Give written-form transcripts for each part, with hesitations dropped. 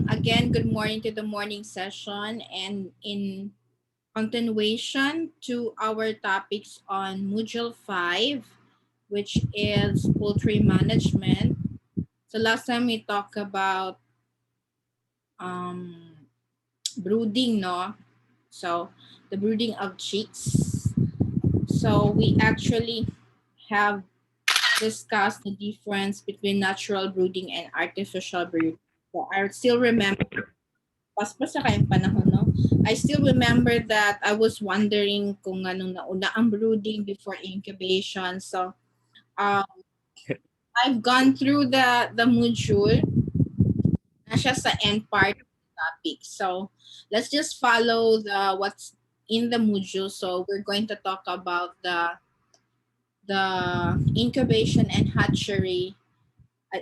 Again, good morning to the morning session, and in continuation to our topics on Module 5, which is poultry management. So last time we talked about um, brooding, no? So the brooding of chicks. So we actually have discussed the difference between natural brooding and artificial brooding. So I still remember paspas sa kayong panahon, no? I still remember that I was wondering kung anong nauna ang brooding before incubation. So, uh, I've gone through the module na siya sa end part of the topic. So, let's just follow the what's in the module. So, we're going to talk about the incubation and hatchery.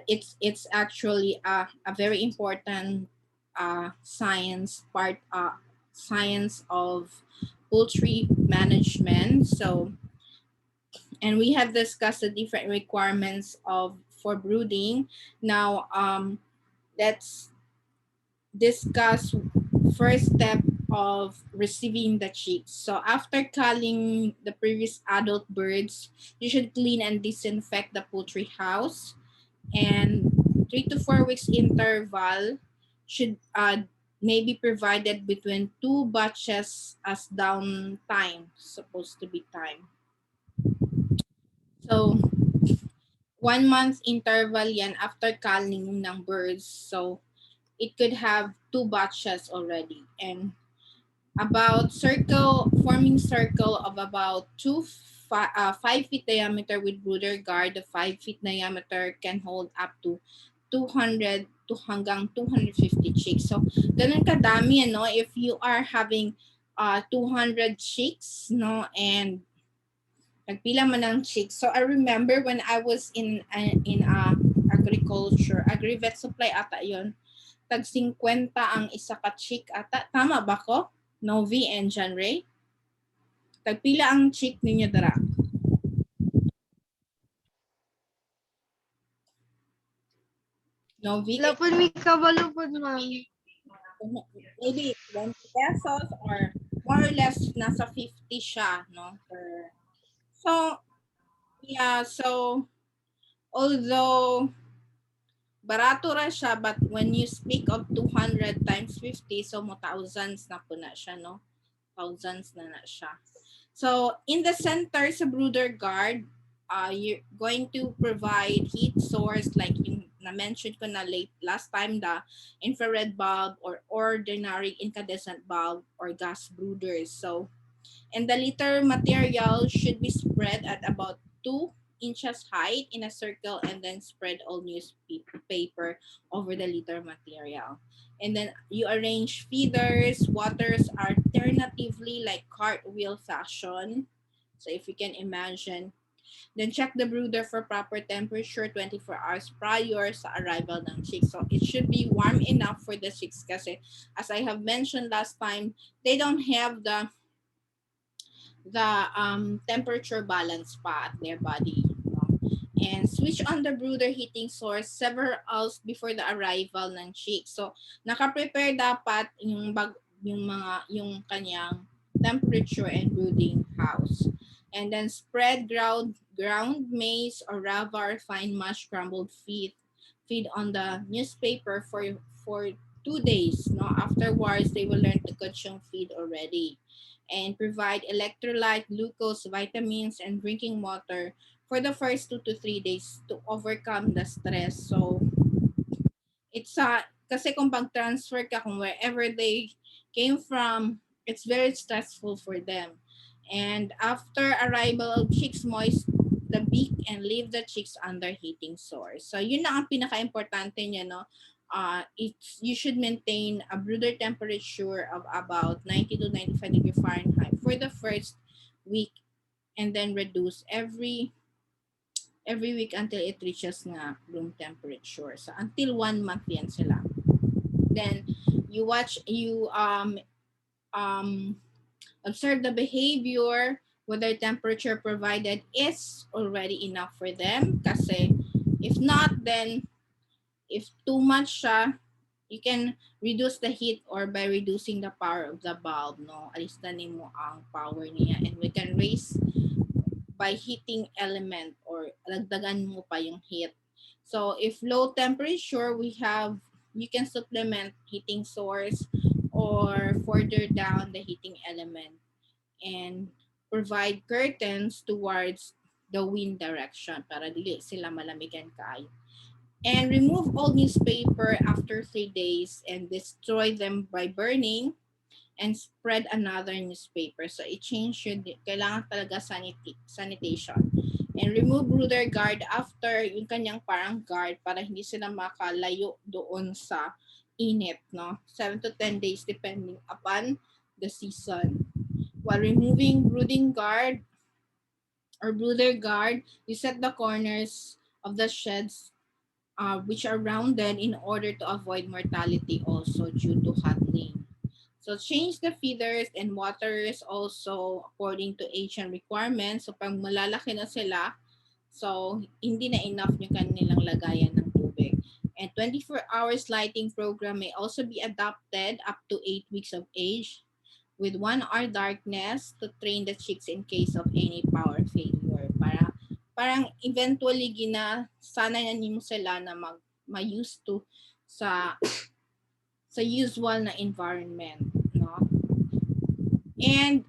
It's actually a very important science of poultry management. So, and we have discussed the different requirements of for brooding. Now, let's discuss first step of receiving the chicks. So after culling the previous adult birds, you should clean and disinfect the poultry house, and 3 to 4 weeks interval should maybe provided between two batches as downtime supposed to be time. So 1 month interval yan after culling ng birds, so it could have two batches already, and about forming circle of about 5 feet diameter with brooder guard. The 5 feet diameter can hold up to 200 to hanggang 250 chicks. So, ganun kadami, ano, if you are having 200 chicks, no, and nagpila man ng chicks. So, I remember when I was in agriculture, agri-vet supply ata yon, tag 50 ang isa ka chick ata. Tama ba ko? Novi and John Ray? Tagpila ang chick ninyo dara? Novi? Wala po may kabalo po ma'am. Maybe 20 pesos or more or less nasa 50 siya, no? So, yeah, so although barato ra siya, but when you speak of 200 times 50, so mo thousands na po na siya, no? Thousands na siya. So, in the center sa brooder guard, you're going to provide heat source like yung na-mention ko na last time, the infrared bulb or ordinary incandescent bulb or gas brooders. So, and the litter material should be spread at about 2 inches height in a circle, and then spread all newspaper over the litter material. And then you arrange feeders, waters alternatively like cartwheel fashion. So if you can imagine, then check the brooder for proper temperature 24 hours prior sa arrival ng chicks. So it should be warm enough for the chicks kasi as I have mentioned last time, they don't have the temperature balance pa at their body. And switch on the brooder heating source several hours before the arrival ng chick. So, naka-prepare dapat yung kanyang temperature and brooding house. And then spread ground maize or ravar fine mash crumbled feed on the newspaper for 2 days. No, afterwards they will learn to consume feed already, and provide electrolyte, glucose, vitamins, and drinking water for the first 2 to 3 days to overcome the stress. So, it's kasi kung pag-transfer ka kung wherever they came from, it's very stressful for them. And after arrival of chicks, moist the beak and leave the chicks under heating source. So, yun na ang pinaka-importante niya, no? You should maintain a brooder temperature of about 90 to 95 degrees Fahrenheit for the first week, and then reduce every week until it reaches nga room temperature. So until 1 month yan sila. Then you observe the behavior, whether temperature provided is already enough for them. Kasi if not, then if too much siya, You can reduce the heat or by reducing the power of the bulb, no? Alistanin mo ang power niya. And we can raise by heating element or dagdagan mo pa yung heat. So if low temperature, you can supplement heating source or further down the heating element and provide curtains towards the wind direction para dili sila malamigan kaayo. And remove all newspaper after 3 days and destroy them by burning and spread another newspaper. So, i-change yun. Kailangan talaga sanitation. And remove brooder guard after yung kanyang parang guard para hindi sila makalayo doon sa init, no? 7 to 10 days depending upon the season. While removing brooding guard or brooder guard, you set the corners of the sheds which are rounded in order to avoid mortality also due to handling. So change the feeders and waters also according to age and requirements. So pag malalaki na sila, so hindi na enough yung kanilang lagayan ng tubig. And 24 hours lighting program may also be adopted up to 8 weeks of age with 1 hour darkness to train the chicks in case of any power failure. Parang eventually sana mo sila na ma-used to sa usual na environment, no? And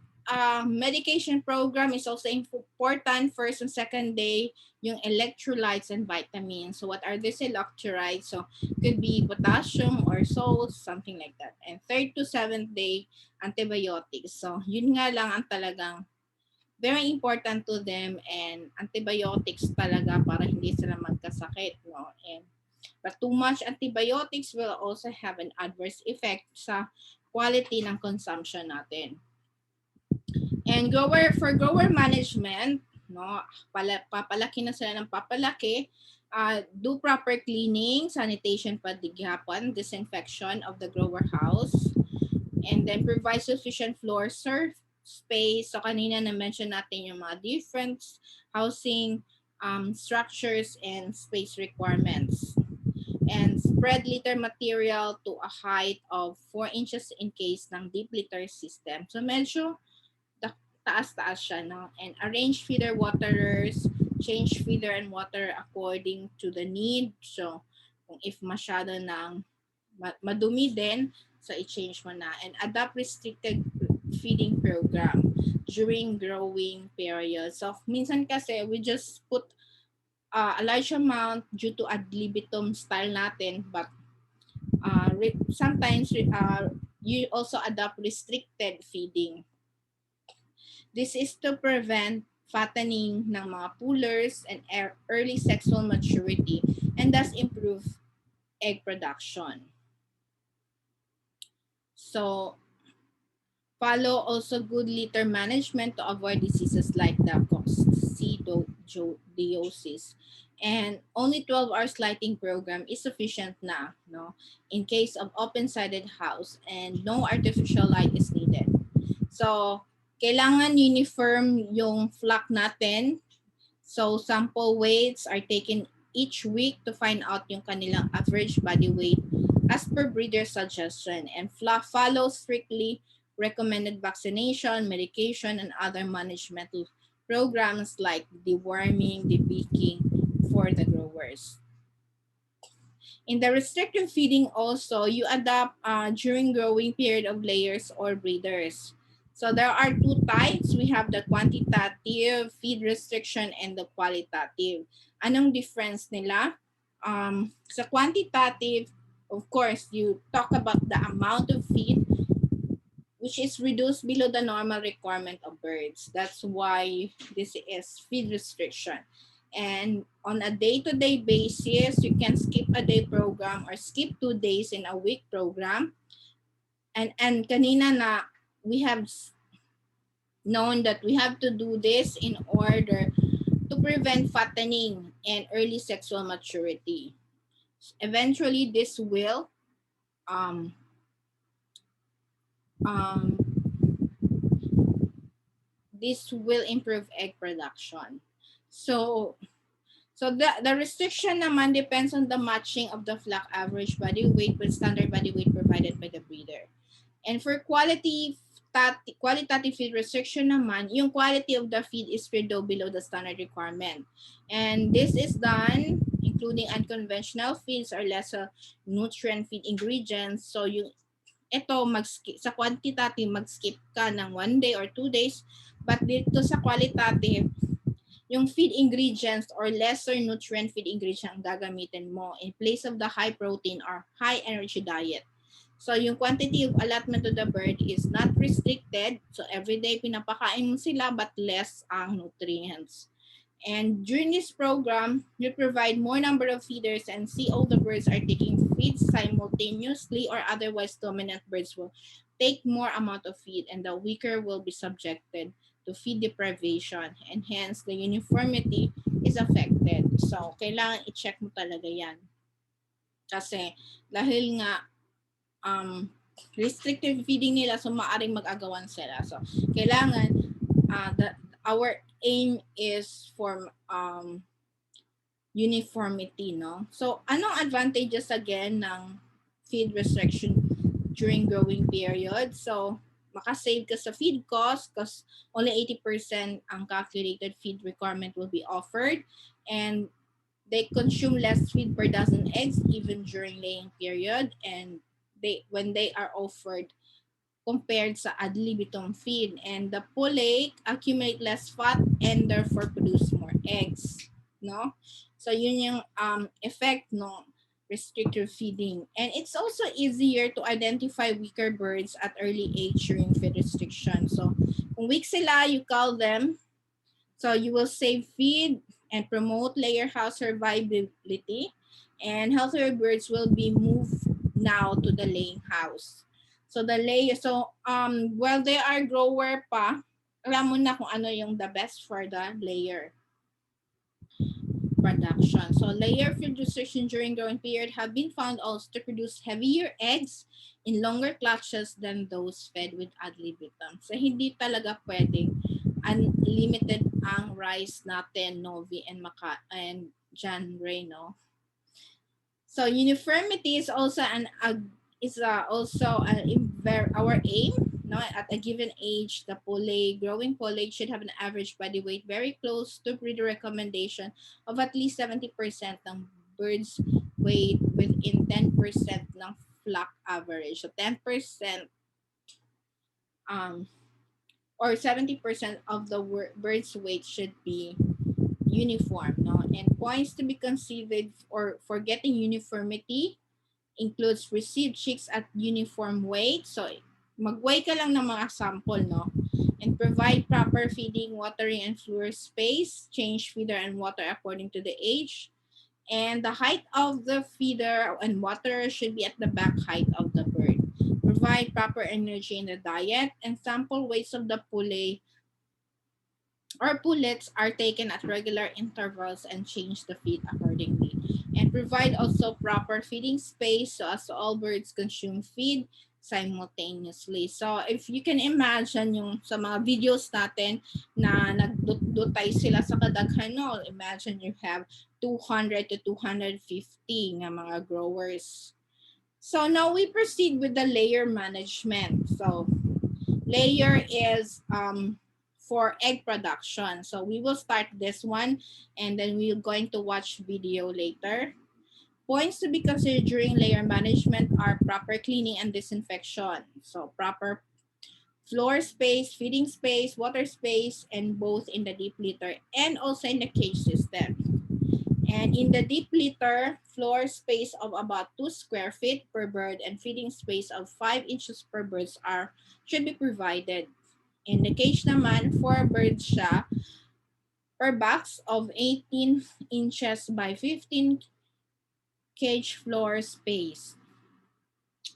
medication program is also important. First and second day, yung electrolytes and vitamins. So what are these electrolytes? So could be potassium or salt, something like that. And third to seventh day, antibiotics. So yun nga lang ang talagang very important to them and antibiotics talaga para hindi sila magkasakit, no? And but too much antibiotics will also have an adverse effect sa quality ng consumption natin. And grower management, no, papalaki na sila ng papalaki, do proper cleaning, sanitation padigyapan, disinfection of the grower house, and then provide sufficient floor space. So kanina na-mention natin yung mga different housing structures and space requirements. And spread litter material to a height of 4 inches in case ng deep litter system. So medyo taas-taas siya, no? And arrange feeder waterers, change feeder and water according to the need. So, kung if masyado ng madumi din, so i-change mo na. And adapt restricted feeding program during growing period. So, minsan kasi we just put a large amount due to ad libitum style natin, but sometimes you also adopt restricted feeding. This is to prevent fattening ng mga poolers and early sexual maturity and thus improve egg production. So, follow also good litter management to avoid diseases like the coccidiosis. And only 12 hours lighting program is sufficient na, no? In case of open-sided house and no artificial light is needed. So, kailangan uniform yung flock natin. So, sample weights are taken each week to find out yung kanilang average body weight as per breeder suggestion. And flock follows strictly recommended vaccination, medication, and other management programs like deworming, debeaking for the growers. In the restrictive feeding also, you adapt during growing period of layers or breeders. So there are two types. We have the quantitative feed restriction and the qualitative. Anong difference nila? Sa quantitative, of course, you talk about the amount of feed which is reduced below the normal requirement of birds. That's why this is feed restriction. And on a day-to-day basis, you can skip a day program or skip 2 days in a week program. And kanina na we have known that we have to do this in order to prevent fattening and early sexual maturity. Eventually, um, um, this will improve egg production. So So the restriction naman depends on the matching of the flock average body weight with standard body weight provided by the breeder. And for qualitative feed restriction naman, yung quality of the feed is below the standard requirement. And this is done including unconventional feeds or lesser nutrient feed ingredients. So yung ito sa quantitative mag-skip ka ng 1 day or 2 days, but dito sa qualitative yung feed ingredients or lesser nutrient feed ingredient ang gagamitin mo in place of the high protein or high energy diet. So, yung quantity of allotment to the bird is not restricted. So, everyday pinapakain mo sila but less ang nutrients. And during this program, you provide more number of feeders and see all the birds are taking feed simultaneously or otherwise dominant birds will take more amount of feed and the weaker will be subjected to feed deprivation and hence the uniformity is affected. So, kailangan i-check mo talaga yan. Kasi dahil nga restrictive feeding nila so maaring mag-agawan sila. So, kailangan our aim is for uniformity, no? So, anong advantages again ng feed restriction during growing period? So, makasave ka sa feed cost because only 80% ang calculated feed requirement will be offered and they consume less feed per dozen eggs even during laying period and when they are offered compared sa ad libitum feed and the pulley accumulate less fat and therefore produce more eggs, no? So yun yung effect no restrictive feeding. And it's also easier to identify weaker birds at early age during feed restriction. So kung weak sila, you call them. So you will save feed and promote layer house survivability and healthier birds will be moved now to the laying house. So the layer, while they are grower pa, alam mo na kung ano yung the best for the layer production. So layer feed restriction during growing period have been found also to produce heavier eggs in longer clutches than those fed with ad libitum. So hindi talaga pwedeng unlimited ang rice natin, Novi and John Ray, no? So uniformity is also our aim. No, at a given age, the growing pollen should have an average body weight very close to breeder recommendation of at least 70% ng birds weight within 10% ng flock average. So 10% or 70% of the bird's weight should be uniform, no? And points to be considered for getting uniformity includes received chicks at uniform weight. So, mag-weigh ka lang ng mga sample, no? And provide proper feeding, watering, and floor space. Change feeder and water according to the age. And the height of the feeder and water should be at the back height of the bird. Provide proper energy in the diet and sample weights of the pulley or pullets are taken at regular intervals and change the feed accordingly. And provide also proper feeding space so as all birds consume feed simultaneously. So if you can imagine yung sa mga videos natin na nagdutay sila sa kadaghan, no? Imagine you have 200 to 250 nga mga growers. So now we proceed with the layer management. So layer is for egg production. So we will start this one and then we're going to watch video later. Points to be considered during layer management are proper cleaning and disinfection. So proper floor space, feeding space, water space, and both in the deep litter and also in the cage system. And in the deep litter, floor space of about 2 square feet per bird and feeding space of 5 inches per bird should be provided. In the cage naman, 4 birds siya per box of 18 inches by 15 cage floor space.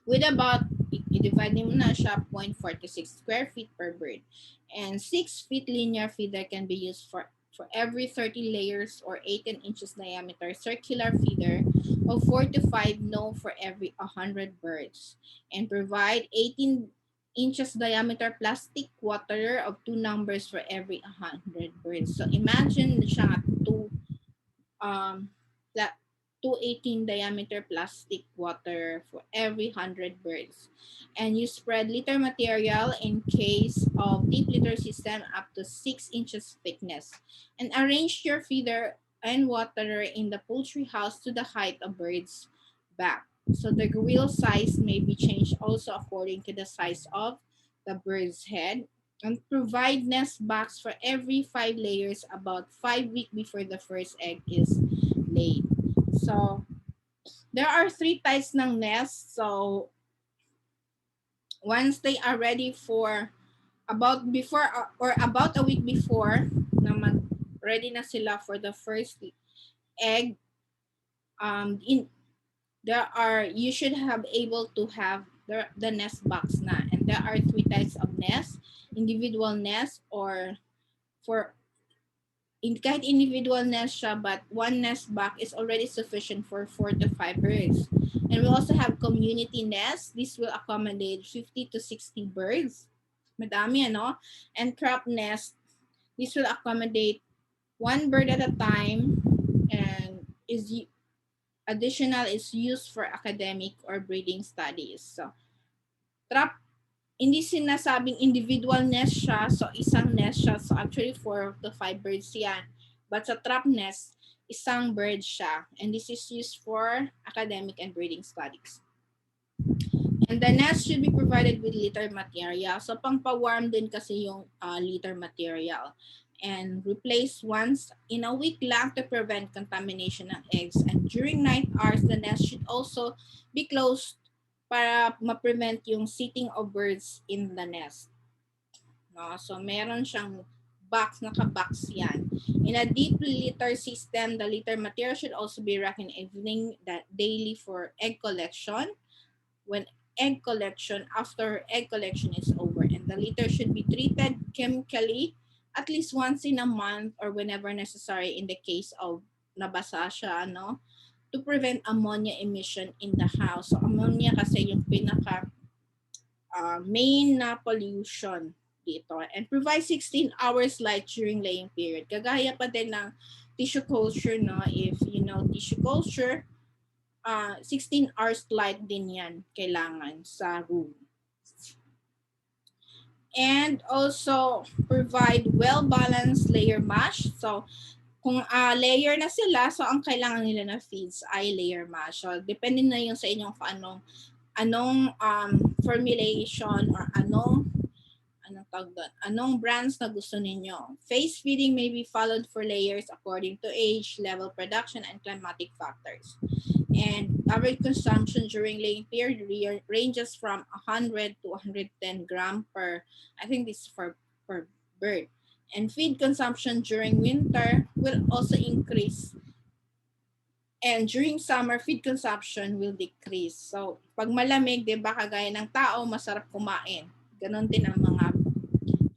With about, i-divide mo na siya, 0.46 square feet per bird. And 6 feet linear feeder can be used for every 30 layers or 18 inches diameter circular feeder of 4 to 5 no for every 100 birds. And provide 18 inches diameter plastic water of 2 numbers for every 100 birds. So imagine siya 2 um, 218 diameter plastic water for every 100 birds. And you spread litter material in case of deep litter system up to 6 inches thickness. And arrange your feeder and waterer in the poultry house to the height of bird's back. So the grill size may be changed also according to the size of the bird's head. And provide nest box for every 5 layers about 5 weeks before the first egg is laid. So there are three types ng nest. So once they are ready for about before or about a week before na ready na sila for the first egg, in there are you should have able to have the nest box na, and there are three types of nest: individual nest, or for kahit individual nest siya, but one nest box is already sufficient for 4 to 5 birds. And we also have community nest. This will accommodate 50 to 60 birds. Madami, ano? And crop nest. This will accommodate one bird at a time, and is additional is used for academic or breeding studies. So, trap hindi sinasabing individual nest siya, so isang nest siya. So actually 4 to 5 birds yan. But sa trap nest, isang bird siya. And this is used for academic and breeding studies. And the nest should be provided with litter material. So pangpa-warm din kasi yung litter material. And replace once in a week lang to prevent contamination ng eggs. And during night hours, the nest should also be closed para ma-prevent yung sitting of birds in the nest. No? So meron siyang box, naka-box yan. In a deep litter system, the litter material should also be racked in evening daily for egg collection. When after egg collection is over, and the litter should be treated chemically at least once in a month or whenever necessary in the case of nabasa siya, no? To prevent ammonia emission in the house. So ammonia kasi yung pinaka main na pollution dito. And provide 16 hours light during laying period. Kagaya pa din ng tissue culture, no? If you know tissue culture, 16 hours light din yan kailangan sa room. And also provide well-balanced layer mash. So kung layer na sila, so ang kailangan nila na feeds ay layer mash. So depende na yung sa inyong anong formulation or anong brands na gusto ninyo. Phase feeding may be followed for layers according to age, level production, and climatic factors. And average consumption during laying period ranges from 100 to 110 gram per, I think this is for per bird. And feed consumption during winter will also increase. And during summer, feed consumption will decrease. So, pag malamig, di ba, kagaya ng tao, masarap kumain. Ganon din ang mga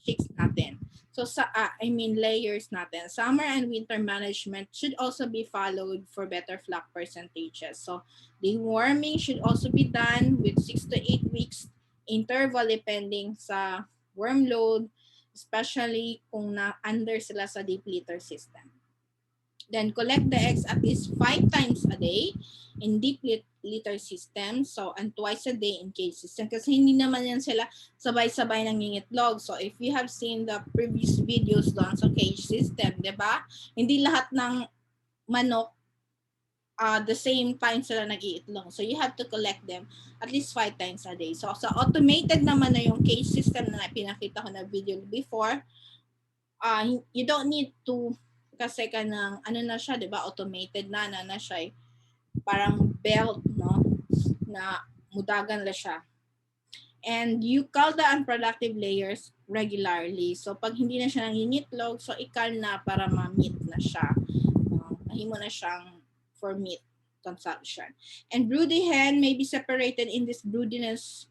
chicks natin. So, layers natin. Summer and winter management should also be followed for better flock percentages. So, deworming should also be done with 6 to 8 weeks interval depending sa worm load, especially kung na-under sila sa deep litter system. Then collect the eggs at least 5 times a day in deep litter system. So, and twice a day in cage system. Kasi hindi naman yan sila sabay-sabay nangingitlog. So, if you have seen the previous videos doon sa cage system, di ba? Hindi lahat ng manok the same time sila nag-iitlog. So, you have to collect them at least 5 times a day. So, sa automated naman na yung cage system na pinakita ko na video before, you don't need to kasi ka ng na siya, 'di ba? Automated na siya, parang belt, no? Na mudagan la siya. And you cull the unproductive layers regularly. So pag hindi na siya nangingitlog, so ikal na para ma-meat na siya. Mahimo na siyang for meat consumption. And broody hen may be separated in this broodiness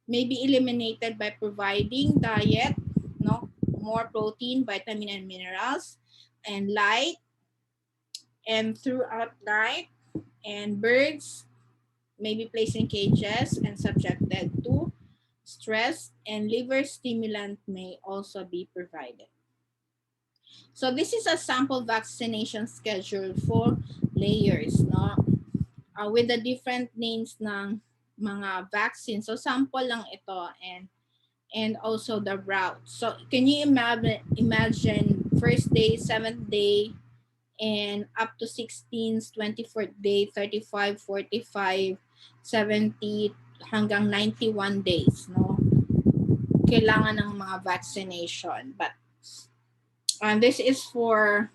may be eliminated by providing diet, no? More protein, vitamin, and minerals, and light, and throughout night. And birds may be placed in cages and subjected to stress, and liver stimulant may also be provided. So this is a sample vaccination schedule for layers, no? With the different names ng mga vaccine. So sample lang ito, and also the route. So can you imagine first day, 7th day, and up to 16th, 24th day, 35, 45, 70, hanggang 91 days, no? Kailangan ng mga vaccination. But this is for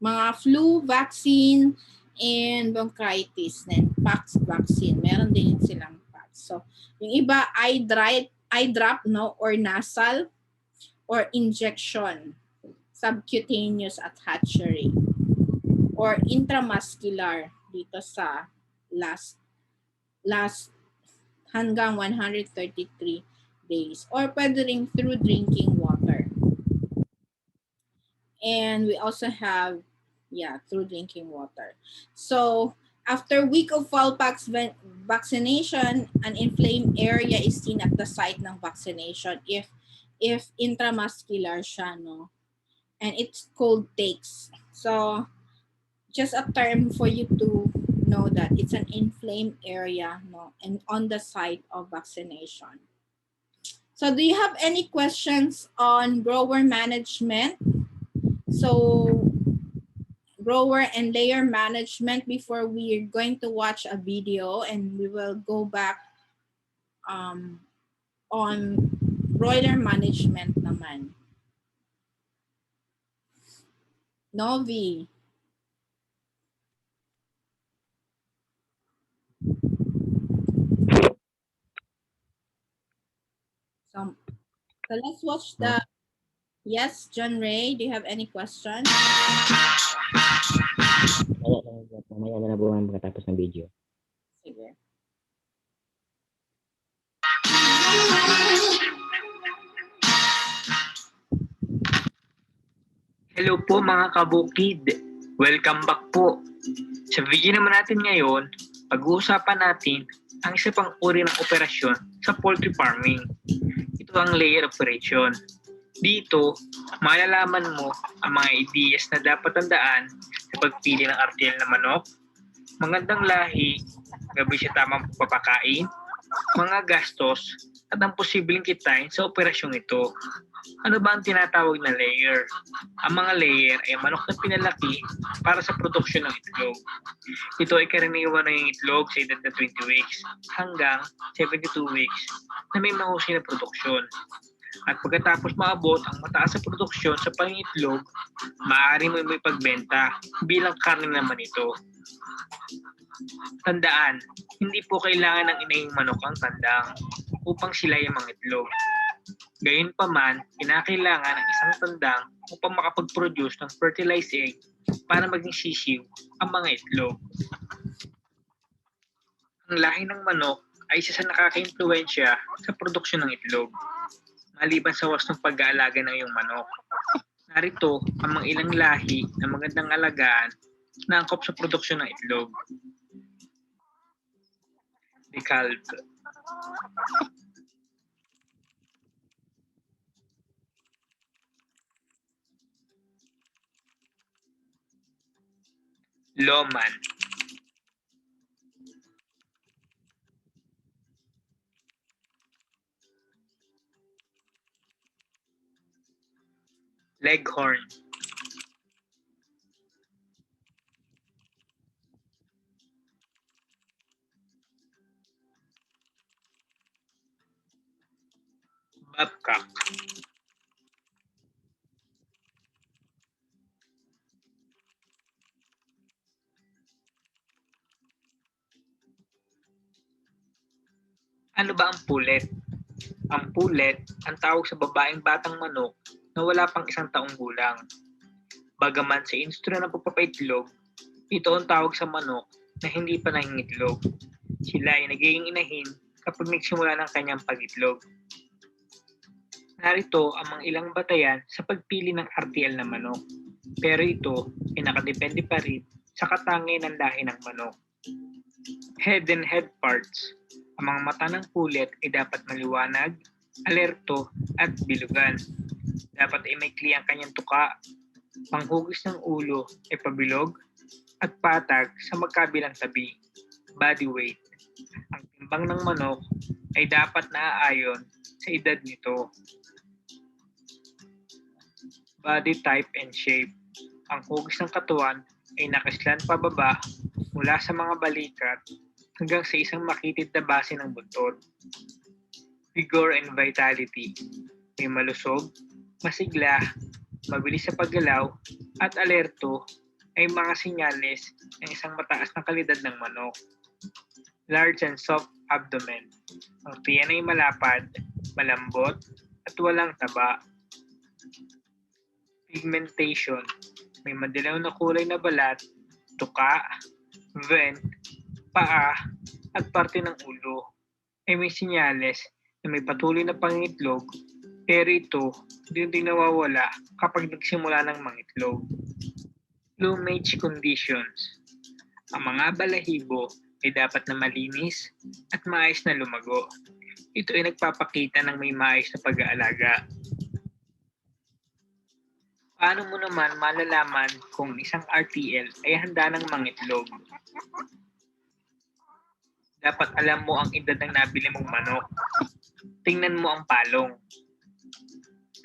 mga flu vaccine and bronchitis, then PAX vaccine. Meron din silang PAX. So, yung iba eye drop, no, or nasal or injection, subcutaneous at hatchery, or intramuscular dito sa last hanggang 133 days, or pwede rin through drinking water. And we also have, through drinking water. So after week of Fowlpox vaccination, an inflamed area is seen at the site ng vaccination if intramuscular siya, no? And it's called takes. So just a term for you to know that it's an inflamed area, no, and on the site of vaccination. So do you have any questions on grower management? So grower and layer management before we're going to watch a video, and we will go back on broiler management naman. Novi. So let's watch the, yes, John Ray, do you have any questions? Mamaya na nabuhan pagkatapos ng video. Sige. Hello po mga kabukid! Welcome back po! Sa video naman natin ngayon, pag-uusapan natin ang isa pang uri ng operasyon sa poultry farming. Ito ang layer operation. Dito, malalaman mo ang mga ideas na dapat tandaan sa pagpili ng RTL na manok, magandang lahi, gabi siya tamang papakain, mga gastos, at ang posibleng kitain sa operasyong ito. Ano ba ang tinatawag na layer? Ang mga layer ay manok na pinalaki para sa produksyon ng itlog. Ito ay karaniwan na yung itlog sa edad na 20 weeks hanggang 72 weeks na may mahusay na produksyon. At pagkatapos maabot ang mataas na produksyon sa pangitlog, maaari mo may pagbenta bilang karne naman ito. Tandaan, hindi po kailangan ng inahing manok ang tandang upang sila ay mangitlog. Gayunpaman, kinakailangan ng isang tandang upang makapag-produce ng fertilized egg para maging sisiw ang mga itlog. Ang lahi ng manok ay isa sa nakaka-impluwensya sa produksyon ng itlog, maliban sa wastong pag-aalaga ng iyong manok. Narito ang mga ilang lahi na magandang alagaan na angkop sa produksyon ng itlog. Decalb, Loman, Leghorn, Babcock, Ano ba ang pullet? Ang pullet ang tawag sa babaeng batang manok na wala pang 1 taong gulang. Bagaman sa industry ng pagpapaitlog, ito ang tawag sa manok na hindi pa nangingitlog. Sila ay nagiging inahin kapag nagsimula ng kanyang pag-itlog. Narito ang mga ilang batayan sa pagpili ng RTL na manok. Pero ito ay nakadepende pa rin sa katangian ng lahi ng manok. Head and head parts. Ang mga mata ng pullet ay dapat maliwanag, alerto, at bilugan. Dapat ay maikli ang kanyang tuka, Panghugis ng ulo ay pabilog at patag sa magkabilang tabi, body weight. Ang timbang ng manok ay dapat naaayon sa edad nito. Body type and shape. Ang hugis ng katawan ay nakislan pababa mula sa mga balikat hanggang sa isang makitid na base ng buntot. Vigor and vitality. May malusog, masigla, mabilis sa paggalaw, at alerto ay mga sinyales ng isang mataas na kalidad ng manok. Large and soft abdomen. Ang tiyan ay malapad, malambot, at walang taba. Pigmentation. May madilaw na kulay na balat, tuka, vent, paa, at parte ng ulo. Ay may sinyales na may patuloy na pangitlog, pero ito hindi nawawala kapag nagsimula ng mangitlog. Plumage conditions. Ang mga balahibo ay dapat na malinis at maayos na lumago. Ito ay nagpapakita ng may maayos na pag-aalaga. Paano mo naman malalaman kung isang RTL ay handa ng mangitlog? Dapat alam mo ang edad ng nabili mong manok. Tingnan mo ang palong.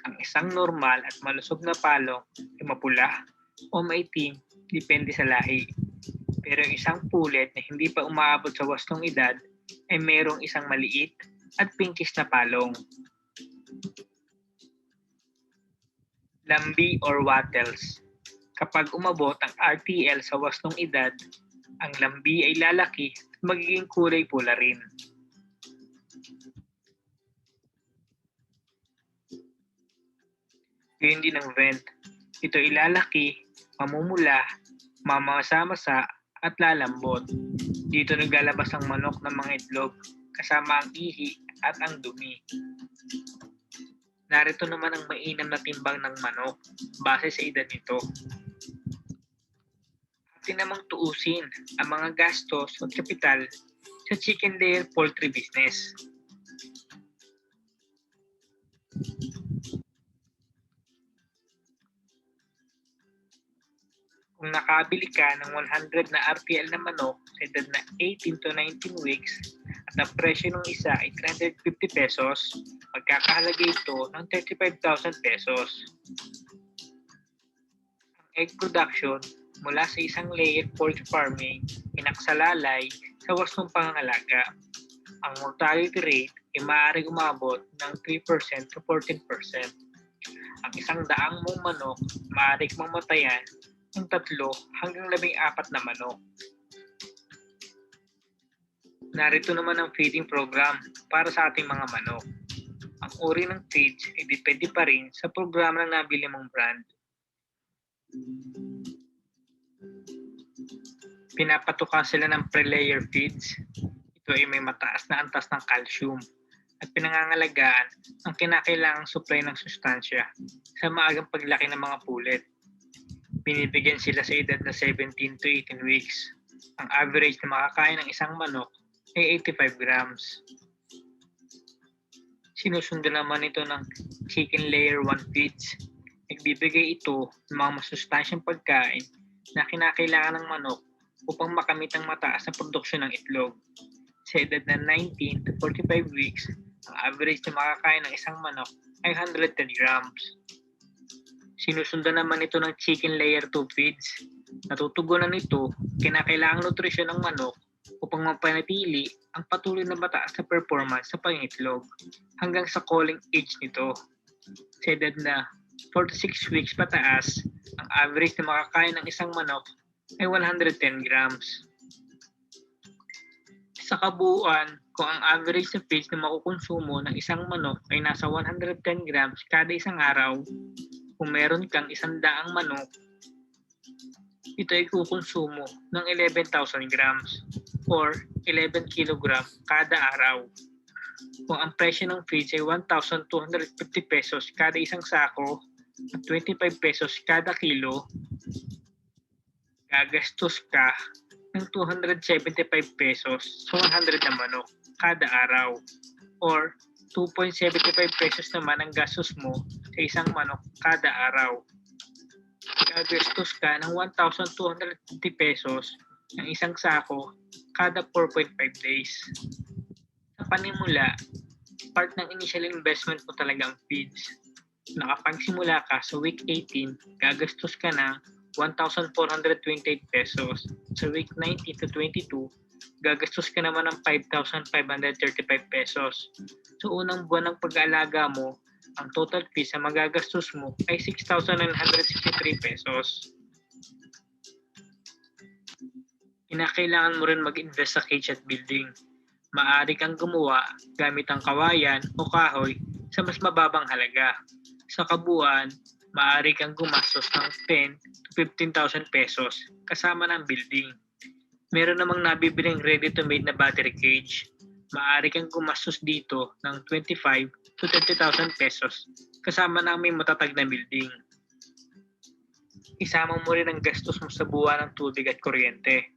Ang isang normal at malusog na palong ay mapula o maitim, depende sa lahi. Pero yung isang pulet na hindi pa umaabot sa wastong edad ay mayroong isang maliit at pinkish na palong. Lambi or wattles. Kapag umabot ang RTL sa wastong edad, ang lambi ay lalaki at magiging kulay pula rin. Gayun din ang vent. Ito ay lalaki, mamumula, mamasa-masa at lalambot. Dito naglalabas ang manok ng mga itlog kasama ang ihi at ang dumi. Narito naman ang mainam na timbang ng manok base sa edad nito. Atin namang tuusin ang mga gastos at kapital sa chicken layer poultry business. Kung nakabili ka ng 100 na RTL na manok sa edad na 18 to 19 weeks at ang presyo ng isa ay 350 pesos, magkakahalaga ito ng 35,000 pesos. Ang egg production mula sa isang layer poultry farming ay nakasalalay sa wastong pangangalaga. Ang mortality rate ay maaaring umabot ng 3% to 14%. Ang isang daang mong manok maaaring mamatayan ng 3 hanggang 14 na manok. Narito naman ang feeding program para sa ating mga manok. Ang uri ng feeds ay depende pa rin sa programa na nabili mong brand. Pinapatukan sila ng pre-layer feeds. Ito ay may mataas na antas ng calcium at pinangangalagaan ang kinakailangang supply ng sustansya sa maagang paglaki ng mga pulet. Binibigyan sila sa edad na 17 to 18 weeks. Ang average na makakain ng isang manok ay 85 grams. Sinusundan naman ito ng chicken layer 1 feeds. Nagbibigay ito ng mga masustansyang pagkain na kinakailangan ng manok upang makamit ang mataas na produksyon ng itlog. Sa edad na 19 to 45 weeks, ang average na makakain ng isang manok ay 110 grams. Sinusundan naman ito ng chicken layer 2 feeds. Natutugunan nito kinakailangang nutrisyon ng manok upang mapanatili ang patuloy na mataas na performance sa pangitlog hanggang sa calling age nito. Sa edad na 46 weeks pataas, ang average na makakain ng isang manok ay 110 grams. Sa kabuuan, kung ang average na feeds na makukonsumo ng isang manok ay nasa 110 grams kada isang araw, kung meron kang 100 manok, ito ay kukonsumo ng 11,000 grams or 11 kilogram kada araw. Kung ang presyo ng feeds ay 1,250 pesos kada isang sako at 25 pesos kada kilo, gagastos ka ng 275 pesos sa 100 na manok kada araw or 2.75 pesos naman ang gastos mo sa isang manok kada araw. gagastos ka ng 1,250 pesos ng isang sako kada 4.5 days. Sa panimula, part ng initial investment mo talaga ang feeds. Nakapagsimula ka sa week 18, gagastos ka ng 1,428 pesos. Sa week 19 to 22, gagastos ka naman ng 5,535 pesos. Sa unang buwan ng pag-aalaga mo, ang total fees na magagastos mo ay 6,963 pesos. Kinakailangan mo rin mag-invest sa cage at building. Maaari kang gumawa gamit ang kawayan o kahoy sa mas mababang halaga. Sa kabuuan, maaari kang gumastos ng 10 to 15,000 pesos kasama ng building. Meron namang nabibiling ready-to-made na battery cage. Maaari kang gumastos dito ng 25 to 30,000 pesos kasama ng may matatag na building. Isama mo rin ang gastos mo sa buwan ng tubig at kuryente.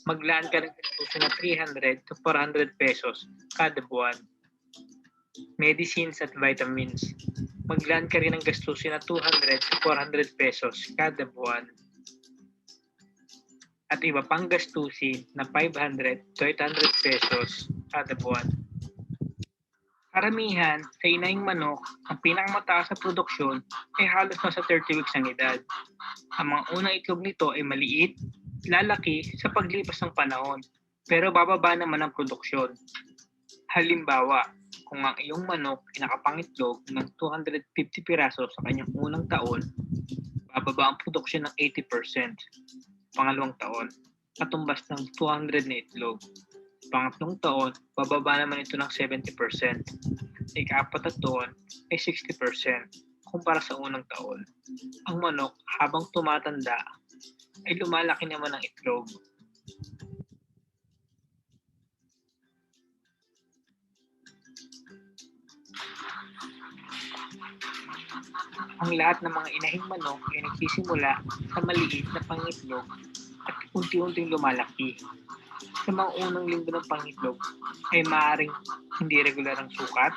Maglaan ka rin ng 300 to 400 pesos kada buwan. Medicines at vitamins. Maglaan ka rin ng gastusin na 200 to 400 pesos kada buwan. At iba pang gastusin na 500 to 800 pesos kada buwan. Karamihan sa inahing manok, ang pinakamataas sa produksyon ay halos nasa 30 weeks ang edad. Ang mga unang itlog nito ay maliit, lalaki sa paglipas ng panahon, pero bababa naman ang produksyon. Halimbawa, kung ang iyong manok ay nakapangitlog ng 250 piraso sa kanyang unang taon, bababa ang produksyon ng 80%. Pangalawang taon, katumbas ng 200 na itlog. Pangatlong taon, bababa naman ito ng 70%. Ika-apat na taon ay 60% kumpara sa unang taon. Ang manok, habang tumatanda, ay lumalaki naman ang itlog. Ang lahat ng mga inahing manok ay nagsisimula sa maliit na pangitlog at unti-unting lumalaki. Sa mga unang linggo ng pangitlog ay maaaring hindi regular ang sukat,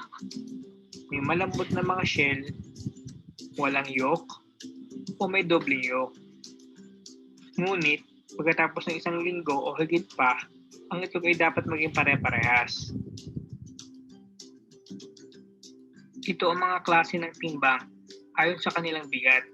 may malambot na mga shell, walang yolk, o may dobleng yolk. Ngunit, pagkatapos ng isang linggo o higit pa, ang itlog ay dapat maging pare-parehas. Ito ang mga klase ng timbang ayon sa kanilang bigat.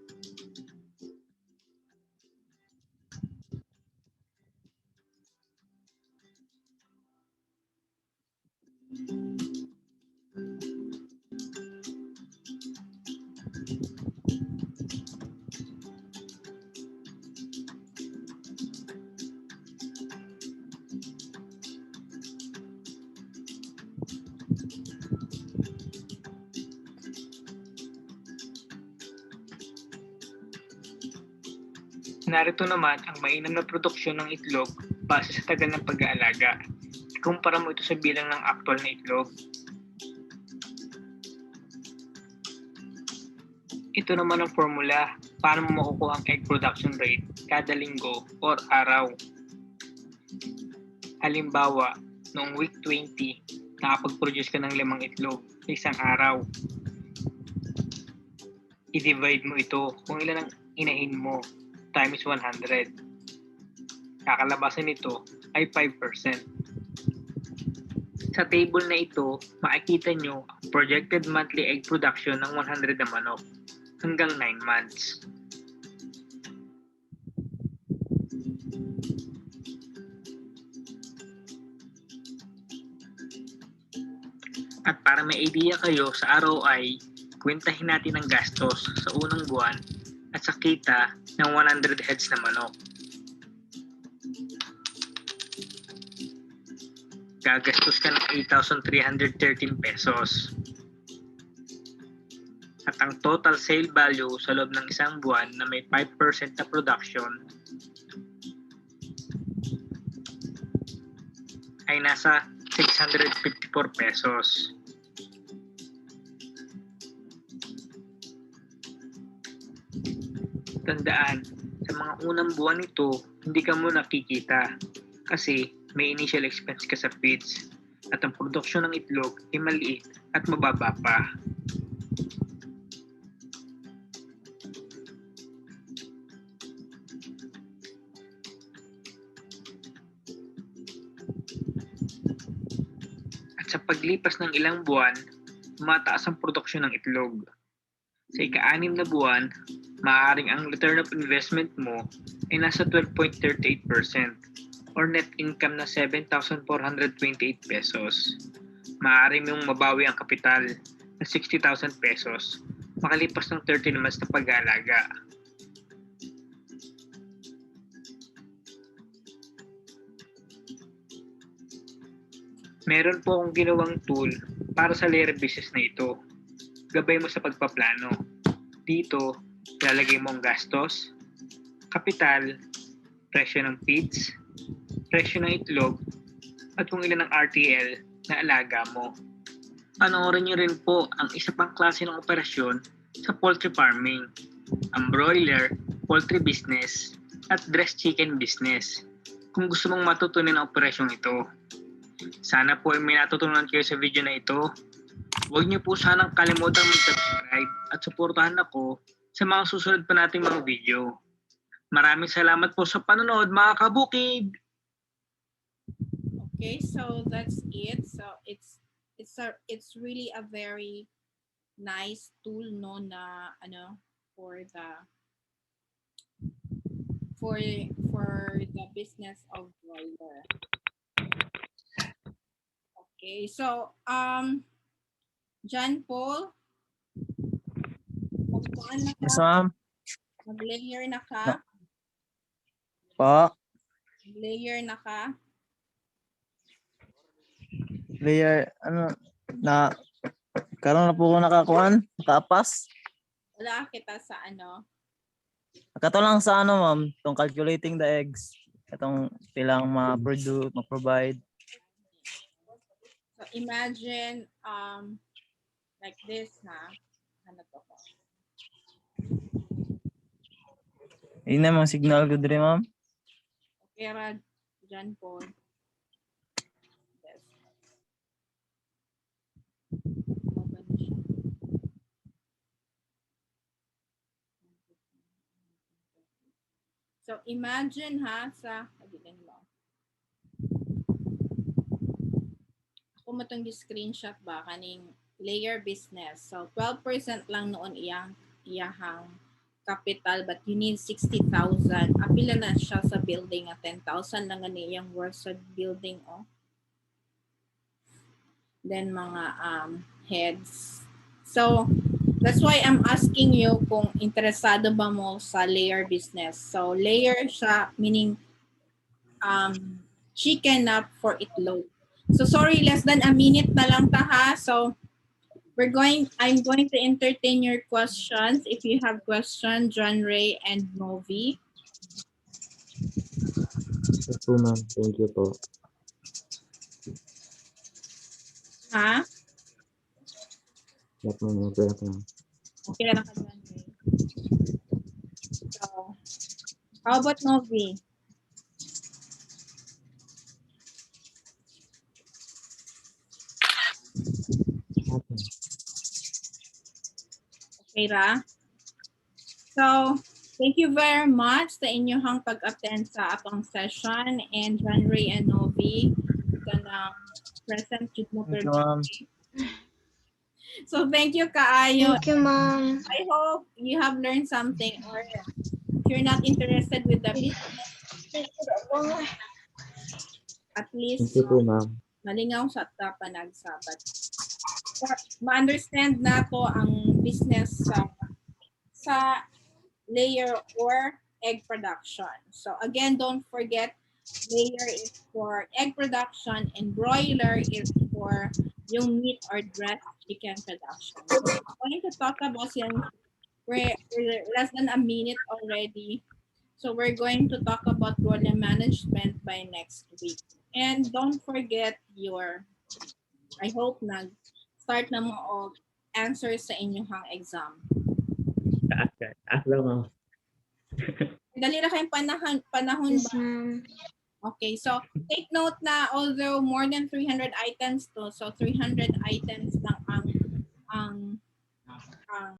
Narito naman ang mainam na produksyon ng itlog base sa tagal ng pag-aalaga. Ikumpara mo ito sa bilang ng actual na itlog. Ito naman ang formula paano mo makukuha ang egg production rate kada linggo or araw. Halimbawa, noong week 20, nakapag-produce ka ng 5 itlog sa isang araw. I-divide mo ito kung ilan ang inahin mo times 100. Kakalabasan nito ay 5%. Sa table na ito, makikita nyo ang projected monthly egg production ng 100 na manok hanggang 9 months. At para may idea kayo sa ROI, kwentahin natin ang gastos sa unang buwan at sa kita ng 100 heads na manok. Gagastos ka ng 8,313 pesos. At ang total sale value sa loob ng isang buwan na may 5% na production ay nasa 654 pesos. Tandaan, sa mga unang buwan nito, hindi ka muna kikita kasi may initial expense ka sa feeds at ang produksyon ng itlog ay maliit at mababa pa. paglipas ng ilang buwan, mataas ang produksyon ng itlog. Sa ika-6 na buwan, maaaring ang return of investment mo ay nasa 12.38% or net income na 7,428 pesos. Maaari mong mabawi ang kapital na 60,000 pesos makalipas ng 13 months na pag-aalaga. Meron po akong ginawang tool para sa layer business na ito. Gabay mo sa pagpaplano. Dito, lalagay mo ang gastos, kapital, presyo ng feeds, presyo ng itlog, at kung ilan ang RTL na alaga mo. Panoorin niyo rin po ang isa pang klase ng operasyon sa poultry farming, ang broiler, poultry business, at dressed chicken business. Kung gusto mong matutunan ang operasyong ito. Sana po ay may natutunan kayo sa video na ito. Huwag niyo po sanang kalimutang mag-subscribe at suportahan ako sa mga susunod pa nating mga video. Maraming salamat po sa panonood mga kabukid! Okay, so that's it. So it's really a very nice tool no na for the business of broiler. Okay, so John Paul, magpaan na Yes, ka? ma'am. Mag-layer na ka? Po. Mag-layer na ka? Layer, karon na po ko nakakuan, nakaapas. Wala kita sa Kato lang sa ma'am, itong calculating the eggs. Itong pilang ma-provide. So imagine like this na. Ano to ko? Yun na mga signal good rin, ma'am. Okay, Rad, John Paul. Yes. Maganda siya. So imagine ako mo itong screenshot ba kaning layer business. So 12% lang noon iyahang capital but you need 60,000. Apila na siya sa building at 10,000 lang ani iyang worth sa building Then mga heads. So that's why I'm asking you kung interesado ba mo sa layer business. So layer siya meaning chicken up for itlog. So sorry, less than a minute na lang ta ha. So I'm going to entertain your questions. If you have questions, John Ray and Novi. Yes po, ma'am. Thank you po. Ha? Yes, ma'am. Okay lang. Okay na ka, John Ray. So, how about Novi? Okay. Okay ra? So, thank you very much sa inyong pag-attend sa atong session and John Ray and Novi kanang present jud mo Thank you, per ma'am. So thank you kaayo. Thank you, ma'am. I hope you have learned something or if you're not interested with the business, at Thank least you po, ma'am. malingaw sa panagsabat. Ma-understand na to ang business sa layer or egg production. So again, don't forget, layer is for egg production and broiler is for yung meat or dressed chicken production. So we're going to talk about we're less than a minute already. So we're going to talk about broiler management by next week. And don't forget I hope start na mo og answers sa inyong exam. Taas lang, ma'am. Dali na kayong panahon Yes, ba? ma'am. Okay, so take note na although more than 300 items to, so 300 items lang ang